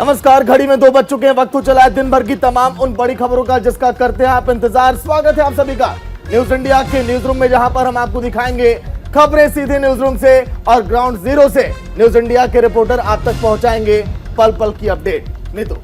नमस्कार। घड़ी में 2 बज चुके हैं। वक्त हो चला है दिन भर की तमाम उन बड़ी खबरों का जिसका करते हैं आप इंतजार। स्वागत है आप सभी का न्यूज इंडिया के न्यूज रूम में, जहां पर हम आपको दिखाएंगे खबरें सीधे न्यूज रूम से और ग्राउंड जीरो से न्यूज इंडिया के रिपोर्टर आप तक पहुंचाएंगे पल पल की अपडेट। नीतू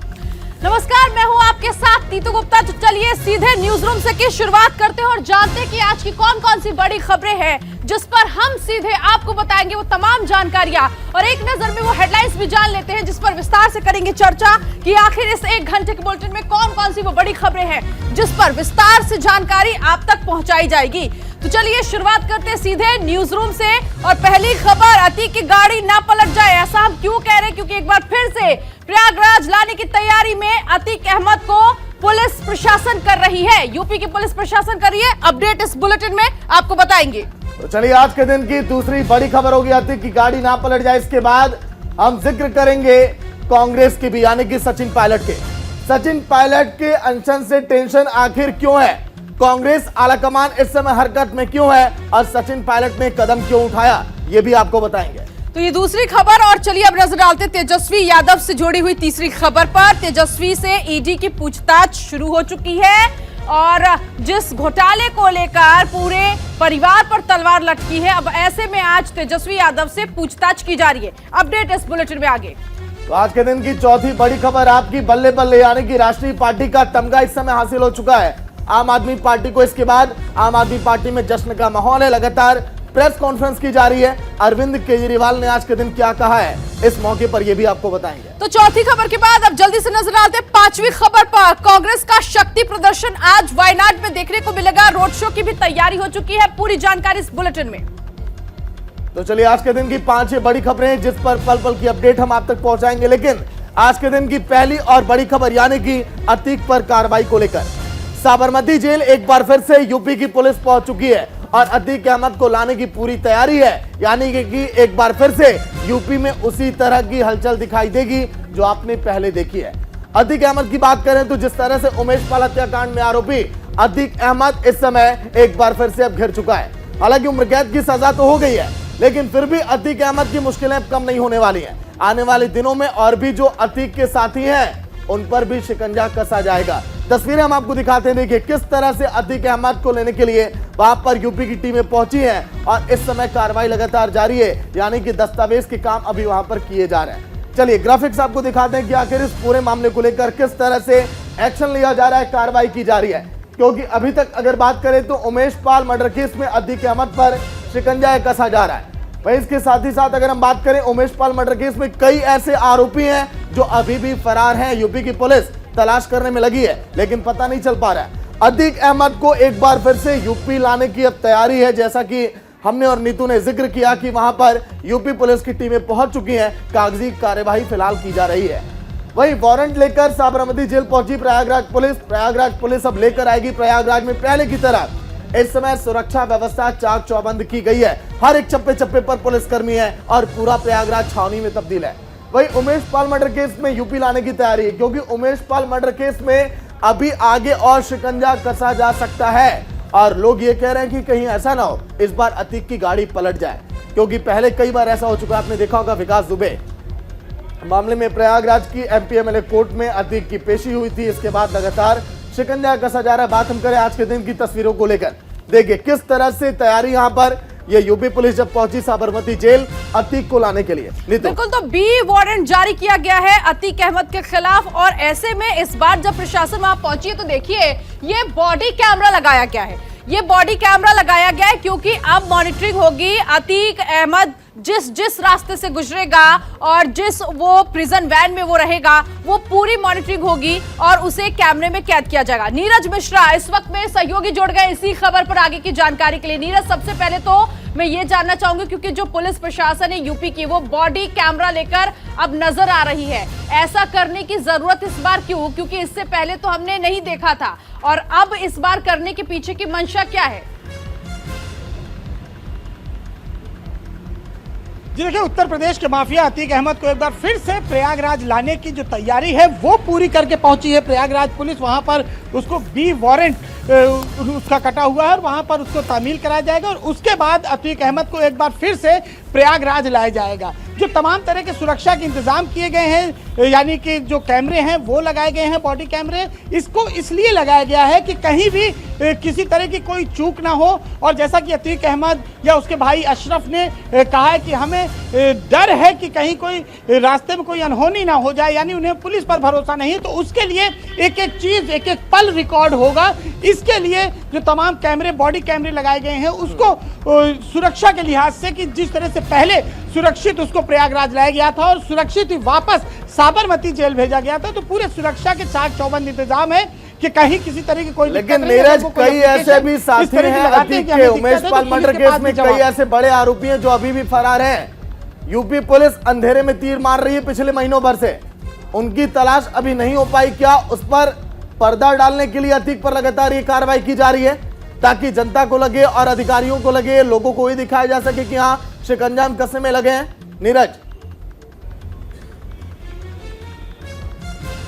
नमस्कार, मैं हूं आपके साथ नीतू गुप्ता। तो चलिए सीधे न्यूज रूम से की शुरुआत करते हैं और जानते हैं कि आज की कौन कौन सी बड़ी खबरें हैं जिस पर हम सीधे आपको बताएंगे वो तमाम जानकारियां, और एक नजर में वो हेडलाइंस भी जान लेते हैं जिस पर विस्तार से करेंगे चर्चा कि आखिर इस 1 घंटे के बुलेटिन में कौन कौन सी वो बड़ी खबरें हैं जिस पर विस्तार से जानकारी आप तक पहुंचाई जाएगी। तो चलिए शुरुआत करते हैं सीधे न्यूज रूम से। और पहली खबर, अतीक की गाड़ी ना पलट जाए, ऐसा हम क्यों कह रहे हैं? क्योंकि एक बार फिर से प्रयागराज लाने की तैयारी में अतीक अहमद को पुलिस प्रशासन कर रही है, यूपी की पुलिस प्रशासन कर रही है। अपडेट इस बुलेटिन में आपको बताएंगे। तो चलिए आज के दिन की दूसरी बड़ी खबर होगी अतीक की गाड़ी ना पलट जाए। इसके बाद हम जिक्र करेंगे कांग्रेस की भी, यानी कि सचिन पायलट के। सचिन पायलट के अनशन से टेंशन आखिर क्यों है? कांग्रेस आलाकमान इस समय हरकत में क्यों है और सचिन पायलट ने कदम क्यों उठाया, ये भी आपको बताएंगे। तो ये दूसरी खबर। और चलिए अब नजर डालते तेजस्वी यादव से जुड़ी हुई तीसरी खबर पर। तेजस्वी से ईडी की पूछताछ शुरू हो चुकी है और जिस घोटाले को लेकर पूरे परिवार पर तलवार लटकी है, अब ऐसे में आज तेजस्वी यादव से पूछताछ की जा रही है। अपडेट इस बुलेटिन में आगे। तो आज के दिन की चौथी बड़ी खबर आपकी बल्ले बल्ले, यानी कि राष्ट्रीय पार्टी का तमगा इस समय हासिल हो चुका है आम आदमी पार्टी को। इसके बाद आम आदमी पार्टी में जश्न का माहौल है। लगातार प्रेस कॉन्फ्रेंस की जा रही है। अरविंद केजरीवाल ने आज के दिन क्या कहा है, इस मौके पर यह भी आपको बताएंगे। तो चौथी खबर के बाद अब जल्दी से नजर डालते हैं पांचवी खबर पर। कांग्रेस का शक्ति प्रदर्शन आज वायनाड में देखने को मिलेगा। रोड शो की भी तैयारी हो चुकी है, पूरी जानकारी इस बुलेटिन में। तो चलिए आज के दिन की 5 बड़ी खबरें जिस पर पल पल की अपडेट हम आप तक पहुंचाएंगे। लेकिन आज के दिन की पहली और बड़ी खबर, यानी कि अतीक पर कार्रवाई को लेकर साबरमती जेल एक बार फिर से यूपी की पुलिस पहुंच चुकी है और अतीक अहमद को लाने की पूरी तैयारी है। यानी कि एक बार फिर से यूपी में उसी तरह की हलचल दिखाई देगी जो आपने पहले देखी है। अतीक अहमद की बात करें तो जिस तरह से उमेश पाल हत्याकांड में आरोपी अतीक अहमद इस समय एक बार फिर से अब घिर चुका है। हालांकि उम्र कैद की सजा तो हो गई है, लेकिन फिर भी अतीक अहमद की मुश्किलें कम नहीं होने वाली है। आने वाले दिनों में और भी जो अतीक के साथी हैं उन पर भी शिकंजा कसा जाएगा। तस्वीरें हम आपको दिखाते हैं। देखिए किस तरह से अतीक अहमद को लेने के लिए वहां पर यूपी की टीमें पहुंची हैं और इस समय कार्रवाई लगातार जारी है, यानी कि दस्तावेज के काम अभी वहां पर किए जा रहे हैं। चलिए ग्राफिक्स आपको दिखाते हैं कि आखिर इस पूरे मामले को लेकर किस तरह से एक्शन लिया जा रहा है, कार्रवाई की जा रही है। क्योंकि अभी तक अगर बात करें तो उमेश पाल मर्डर केस में अतीक अहमद पर शिकंजा कसा जा रहा है। वहीं इसके साथ ही साथ अगर हम बात करें उमेश पाल मर्डर केस में कई ऐसे आरोपी हैं जो अभी भी फरार हैं। यूपी की पुलिस तलाश करने में लगी है, लेकिन पता नहीं चल पा रहा है। अतीक अहमद को एक बार फिर से यूपी लाने की अब तैयारी है। जैसा कि हमने और नीतू ने जिक्र किया कि वहां पर यूपी पुलिस की टीमें पहुंच चुकी हैं, कागजी कार्यवाही फिलहाल की जा रही है। वहीं वारंट लेकर साबरमती जेल पहुंची प्रयागराज पुलिस। प्रयागराज पुलिस अब लेकर आएगी प्रयागराज में पहले की तरह इस समय सुरक्षा व्यवस्था चाक चौबंद की गई है। हर एक चप्पे चप्पे पर पुलिसकर्मी है और पूरा प्रयागराज छावनी में तब्दील है। वही उमेश पाल मर्डर केस में यूपी लाने की तैयारी है, क्योंकि उमेश पाल मर्डर केस में अभी आगे और शिकंजा कसा जा सकता है। और लोग ये कह रहे हैं कि कहीं ऐसा ना हो इस बार अतीक की गाड़ी पलट जाए, क्योंकि पहले कई बार ऐसा हो चुका है। आपने देखा होगा विकास दुबे मामले में प्रयागराज की एमपीएमएलए कोर्ट में अतीक की पेशी हुई थी। इसके बाद लगातार शिकंजा कसा जा रहा है। बात हम करें आज के दिन की तस्वीरों को लेकर, देखिए किस तरह से तैयारी यहां पर ये यूपी पुलिस जब पहुंची साबरमती जेल अतीक को लाने के लिए। बिल्कुल, तो बी वारंट जारी किया गया है अतीक अहमद के खिलाफ। और ऐसे में इस बार जब प्रशासन वहां पहुंची है तो देखिए ये बॉडी कैमरा लगाया गया है। ये बॉडी कैमरा लगाया गया है क्योंकि अब मॉनिटरिंग होगी। अतीक अहमद जिस रास्ते से गुजरेगा और जिस वो प्रिजन वैन में वो रहेगा, वो पूरी मॉनिटरिंग होगी और उसे कैमरे में कैद किया जाएगा। नीरज मिश्रा इस वक्त में सहयोगी जुड़ गए इसी खबर पर आगे की जानकारी के लिए। नीरज, सबसे पहले तो मैं ये जानना चाहूंगी, क्योंकि जो पुलिस प्रशासन है यूपी की वो बॉडी कैमरा लेकर अब नजर आ रही है, ऐसा करने की जरूरत इस बार क्यों? क्योंकि इससे पहले तो हमने नहीं देखा था, और अब इस बार करने के पीछे की मंशा क्या है? जी देखिए, उत्तर प्रदेश के माफिया अतीक अहमद को एक बार फिर से प्रयागराज लाने की जो तैयारी है वो पूरी करके पहुंची है प्रयागराज पुलिस। वहां पर उसको बी वारंट उसका कटा हुआ है और वहां पर उसको तामील कराया जाएगा और उसके बाद अतीक अहमद को एक बार फिर से प्रयागराज लाया जाएगा। जो तमाम तरह के सुरक्षा के इंतजाम किए गए हैं यानी कि जो कैमरे हैं वो लगाए गए हैं, बॉडी कैमरे। इसको इसलिए लगाया गया है कि कहीं भी किसी तरह की कोई चूक ना हो। और जैसा कि अतीक अहमद या उसके भाई अशरफ ने कहा है कि हमें डर है कि कहीं कोई रास्ते में कोई अनहोनी ना हो जाए, यानी उन्हें पुलिस पर भरोसा नहीं है, तो उसके लिए एक एक चीज, एक एक पल रिकॉर्ड होगा। इसके लिए जो तमाम कैमरे, बॉडी कैमरे लगाए गए हैं, उसको सुरक्षा के लिहाज से कि जिस तरह से पहले सुरक्षित उसको प्रयागराज लाया गया था और सुरक्षित ही वापस साबरमती जेल भेजा गया था, तो पूरे सुरक्षा के चाक चौबंद इंतजाम है कि कहीं किसी तरह की कोई। लेकिन नीरज, कई ऐसे भी साथी हैं अतीक के, उमेश पाल मर्डर केस में कई ऐसे बड़े आरोपी हैं जो अभी भी फरार हैं। यूपी पुलिस अंधेरे में तीर मार रही है पिछले महीनों भर से, उनकी तलाश अभी नहीं हो पाई। क्या उस पर पर्दा डालने के लिए अतीक पर लगातार ये कार्रवाई की जा रही है ताकि जनता को लगे और अधिकारियों को लगे, लोगों को ये दिखाया जा सके कि हाँ शिकंजा हम कसने में लगे हैं? नीरज,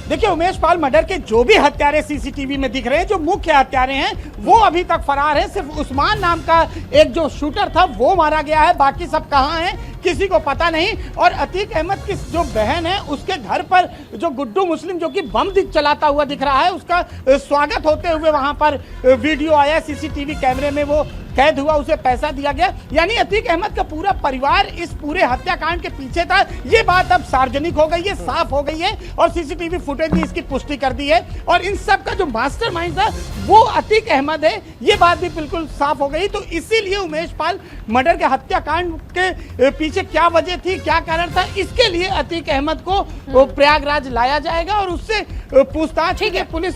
देखिए, उमेश पाल मर्डर के जो भी हत्यारे सीसीटीवी में दिख रहे हैं, जो मुख्य हत्यारे हैं, वो अभी तक फरार है। सिर्फ उस्मान नाम का एक जो शूटर था वो मारा गया है, बाकी सब कहां हैं किसी को पता नहीं। और अतीक अहमद की जो बहन है, उसके घर पर जो गुड्डू मुस्लिम जो कि बम चलाता हुआ दिख रहा है, उसका स्वागत होते हुए वहां पर वीडियो आया, सीसीटीवी कैमरे में वो कैद हुआ, उसे पैसा दिया गया। यानी अतीक अहमद का पूरा परिवार इस पूरे हत्याकांड के पीछे था। ये बात अब सार्वजनिक हो गई है, साफ हो गई है और सीसीटीवी फुटेज ने इसकी पुष्टि कर दी है। और इन सब का जो मास्टरमाइंड था वो अतीक अहमद है, ये बात भी बिल्कुल साफ हो गई। तो इसीलिए उमेश पाल मर्डर के हत्याकांड के पीछे क्या वजह थी, क्या कारण था, इसके लिए अतीक अहमद को प्रयागराज लाया जाएगा और उससे पूछताछ की। पुलिस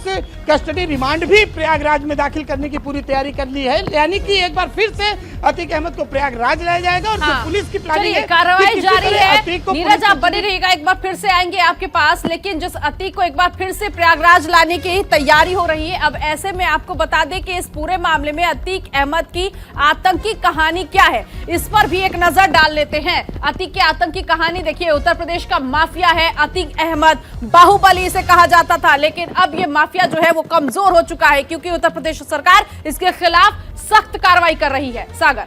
कस्टडी रिमांड भी प्रयागराज में दाखिल करने की पूरी तैयारी कर ली है। यानी कि एक बार फिर से अतीक अहमद को प्रयागराज लाया जाएगा और जो पुलिस की प्लानिंग है, कार्रवाई जारी है। नीरज, आप बने रहिएगा, एक बार फिर से आएंगे आपके पास। लेकिन जिस अतीक को एक बार फिर से प्रयागराज लाने की तैयारी हो रही है, अब ऐसे में आपको बता दें कि इस पूरे मामले में अतीक अहमद की आतंकी कहानी क्या है, इस पर भी एक नजर डाल लेते हैं। अतीक की आतंकी कहानी देखिए, उत्तर प्रदेश का माफिया है अतीक अहमद, बाहुबली इसे कहा जाता था, लेकिन अब ये माफिया जो है वो कमजोर हो चुका है क्योंकि उत्तर प्रदेश सरकार इसके खिलाफ सख्त कार्रवाई कर रही है। सागर,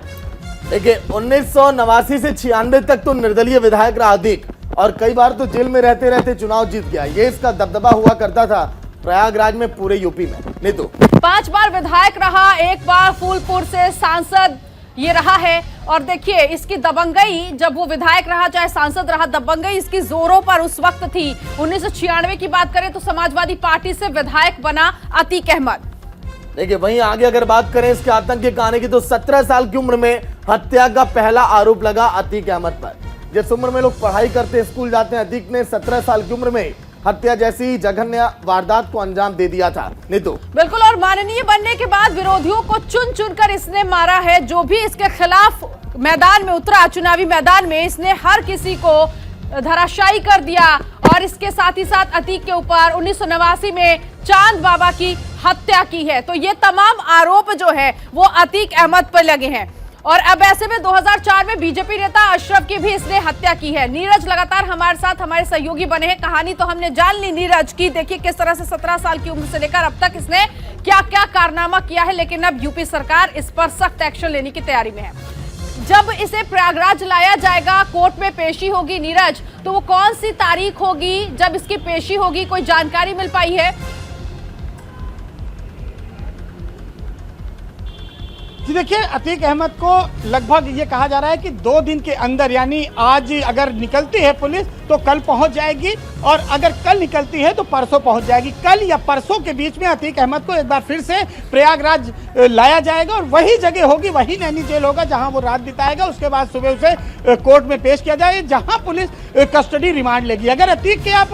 देखिए 1989 से 96 तक तो निर्दलीय विधायक रहा अतीक और कई बार तो जेल में रहते रहते चुनाव जीत गया। ये इसका दबदबा हुआ करता था प्रयागराज में, पूरे यूपी में। नीतू 5 बार विधायक रहा, 1 बार फूलपुर से सांसद ये रहा है। और देखिए इसकी दबंगई, जब वो विधायक रहा चाहे सांसद रहा, दबंगई इसकी जोरों पर उस वक्त थी। 1996 की बात करें तो समाजवादी पार्टी से विधायक बना अतीक अहमद। देखिए वहीं आगे अगर बात करें इसके आतंक की कहानी की तो 17 साल की उम्र में हत्या का पहला आरोप लगा अतीक अहमद पर। जिस उम्र में लोग पढ़ाई करते स्कूल जाते हैं, अतीक ने 17 साल की उम्र में हत्या जैसी जघन्य वारदात को अंजाम दे दिया था। नीतू, बिल्कुल, और माननीय बनने के बाद विरोधियों को चुन चुनकर इसने मारा है। जो भी इसके खिलाफ मैदान में उतरा, चुनावी मैदान में, इसने हर किसी को धराशायी कर दिया। और इसके साथ ही साथ अतीक के ऊपर 1989 में चांद बाबा की हत्या की है। तो ये तमाम आरोप जो है वो अतीक अहमद पर लगे हैं। और अब ऐसे में 2004 में बीजेपी नेता अशरफ की भी इसने हत्या की है। नीरज लगातार हमारे साथ हमारे सहयोगी बने हैं। कहानी तो हमने जान ली नीरज की, देखिए किस तरह से 17 साल की उम्र से लेकर अब तक इसने क्या क्या कारनामा किया है। लेकिन अब यूपी सरकार इस पर सख्त एक्शन लेने की तैयारी में है। जब इसे प्रयागराज लाया जाएगा, कोर्ट में पेशी होगी नीरज, तो वो कौन सी तारीख होगी जब इसकी पेशी होगी, कोई जानकारी मिल पाई है? जी देखिए, अतीक अहमद को लगभग ये कहा जा रहा है कि 2 दिन के अंदर, यानी आज अगर निकलती है पुलिस तो कल पहुंच जाएगी और अगर कल निकलती है तो परसों पहुंच जाएगी। कल या परसों के बीच में अतीक अहमद को एक बार फिर से प्रयागराज लाया जाएगा और वही जगह होगी, वही नैनी जेल होगा जहां वो रात बिताएगा। उसके बाद सुबह उसे कोर्ट में पेश किया जाएगा जहां पुलिस कस्टडी रिमांड लेगी। अगर अतीक के आप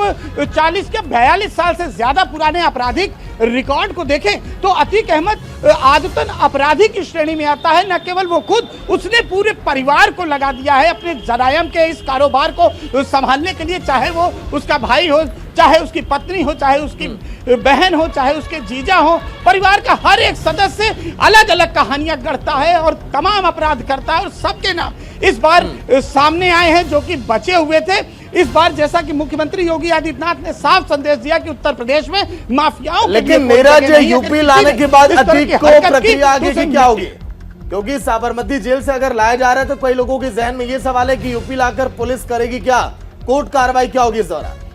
40 के 42 साल से ज्यादा पुराने आपराधिक रिकॉर्ड को देखें तो अतीक अहमद आदतन अपराधी की श्रेणी में आता है। न केवल वो खुद, उसने पूरे परिवार को लगा दिया है अपने जरायम के इस कारोबार को संभालने के लिए, चाहे वो उसका भाई हो, चाहे उसकी पत्नी हो, चाहे उसकी बहन हो, चाहे उसके जीजा हो। परिवार का हर एक सदस्य अलग अलग कहानियां गढ़ता है और तमाम अपराध करता है और सबके नाम इस बार सामने आए हैं जो कि बचे हुए थे। इस बार जैसा कि मुख्यमंत्री योगी आदित्यनाथ ने साफ संदेश दिया कि उत्तर प्रदेश में माफियाओं, लेकिन नीरज यूपी लाने के बाद अतीक को प्रक्रिया आगे की क्या होगी? क्योंकि साबरमती जेल से अगर लाया जा रहा है तो कई लोगों के जहन में ये सवाल है कि यूपी लाकर पुलिस करेगी क्या, कोर्ट कार्रवाई क्या होगी इस दौरान?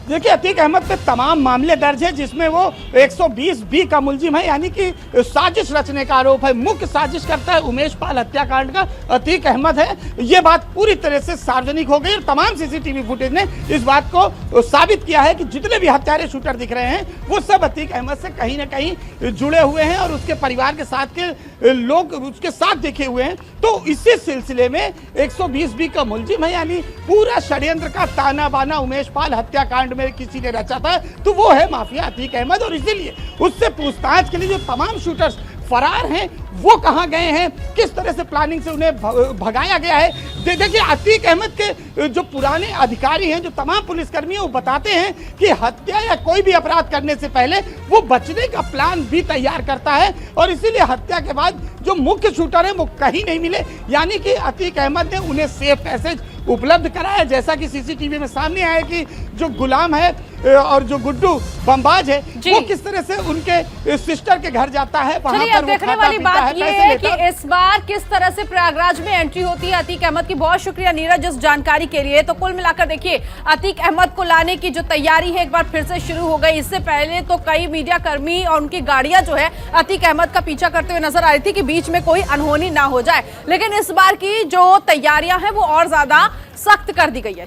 देखिए, अतीक अहमद पे तमाम मामले दर्ज है, जिसमें वो 120B का मुलजिम है, यानी कि साजिश रचने का आरोप है। मुख्य साजिश करता है उमेश पाल हत्याकांड का अतीक अहमद है। ये बात पूरी तरह से सार्वजनिक हो गई और तमाम सीसीटीवी फुटेज ने इस बात को साबित किया है कि जितने भी हत्यारे शूटर दिख रहे हैं वो सब अतीक अहमद से कहीं ना कहीं जुड़े हुए हैं और उसके परिवार के साथ के लोग उसके साथ देखे हुए हैं। तो इसी सिलसिले में 120B का मुलजिम है, यानी पूरा षड्यंत्र का ताना बाना उमेश पाल हत्याकांड में किसी ने रचा था, तो वो है माफिया अतीक अहमद। और इसीलिए उससे पूछताछ के लिए जो तमाम शूटर्स फरार हैं वो कहां गए हैं, किस तरह से प्लानिंग से उन्हें भगाया गया है। देखिए, अतीक अहमद के जो पुराने अधिकारी हैं, जो तमाम पुलिसकर्मी हैं, वो बताते हैं कि हत्या या कोई भी अपराध करने से पहले वो बचने का प्लान भी तैयार करता है और इसीलिए हत्या के बाद जो मुख्य शूटर है वो कहीं नहीं मिले, यानी कि अतीक अहमद ने उन्हें सेफ पैसेज उपलब्ध कराया। जैसा कि सीसीटीवी में सामने आया कि जो गुलाम है और जो गुड्डू बमबाज है वो किस तरह से उनके सिस्टर के घर जाता है, वहां पर देखने वाली बात ये है कि इस बार किस तरह से प्रयागराज में एंट्री होती है अतीक अहमद की। बहुत शुक्रिया नीरज इस जानकारी के लिए। तो कुल मिलाकर देखिए, अतीक अहमद को लाने की जो तैयारी है एक बार फिर से शुरू हो गई। इससे पहले तो कई मीडिया कर्मी और उनकी गाड़ियां जो है अतीक अहमद का पीछा करते हुए नजर आ रही थी कि बीच में कोई अनहोनी ना हो जाए, लेकिन इस बार की जो तैयारियां हैं वो और ज्यादा सख्त कर दी गई है।